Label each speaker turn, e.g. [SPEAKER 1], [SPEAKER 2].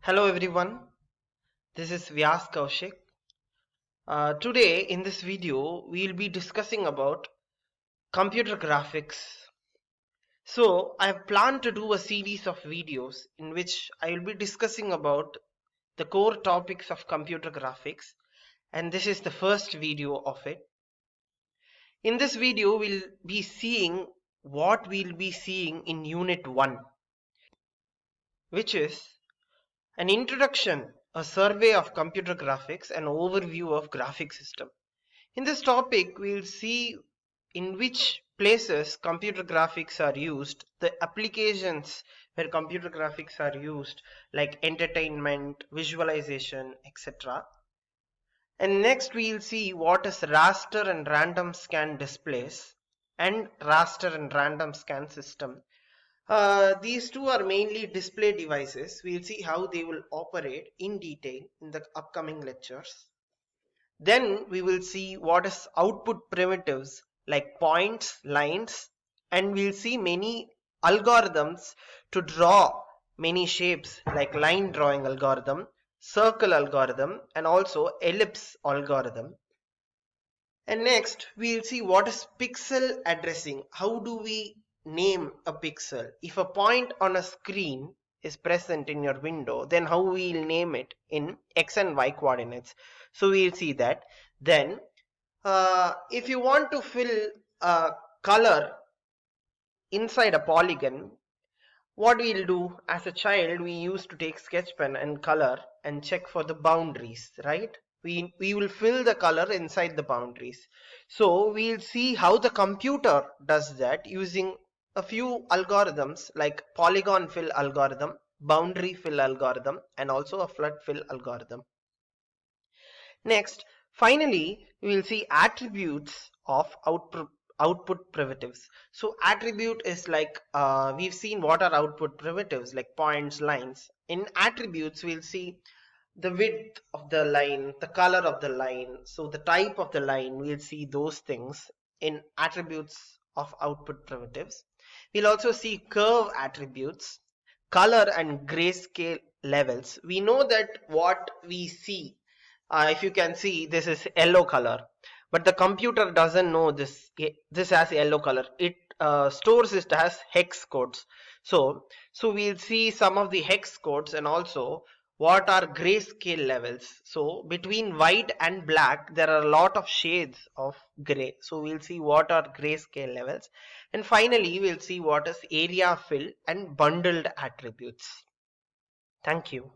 [SPEAKER 1] Hello everyone, this is Vyas Kaushik. Today in this video we'll be discussing about computer graphics. So I have planned to do a series of videos in which I will be discussing about the core topics of computer graphics, and this is the first video of it. In this video we'll be seeing what we'll be seeing in Unit 1, which is an introduction, a survey of computer graphics, an overview of graphic system. In this topic, we'll see in which places computer graphics are used, the applications where computer graphics are used, like entertainment, visualization, etc. And next we'll see what is raster and random scan displays and raster and random scan system. These two are mainly display devices. We'll see how they will operate in detail in the upcoming lectures. Then we will see what is output primitives like points, lines, and we'll see many algorithms to draw many shapes like line drawing algorithm, circle algorithm, and also ellipse algorithm. And next we'll see what is pixel addressing. How do we name a pixel? If a point on a screen is present in your window, then how we'll name it in x and y coordinates. So we'll see that. Then if you want to fill a color inside a polygon, what we'll do, as a child we used to take sketch pen and color and check for the boundaries, right? We will fill the color inside the boundaries. So we'll see how the computer does that using a few algorithms like polygon fill algorithm, boundary fill algorithm, and also a flood fill algorithm. Next, finally, we will see attributes of output primitives. So attribute is like, we've seen what are output primitives like points, lines. In attributes, we'll see the width of the line, the color of the line, so the type of the line, we'll see those things in attributes of output primitives. We'll also see curve attributes, color and grayscale levels. We know that what we see, if you can see, this is yellow color, but the computer doesn't know this has yellow color. It stores it as hex codes. So we'll see some of the hex codes and also what are grayscale levels. So between white and black there are a lot of shades of gray, so we'll see what are grayscale levels. And finally we'll see what is area fill and bundled attributes. Thank you.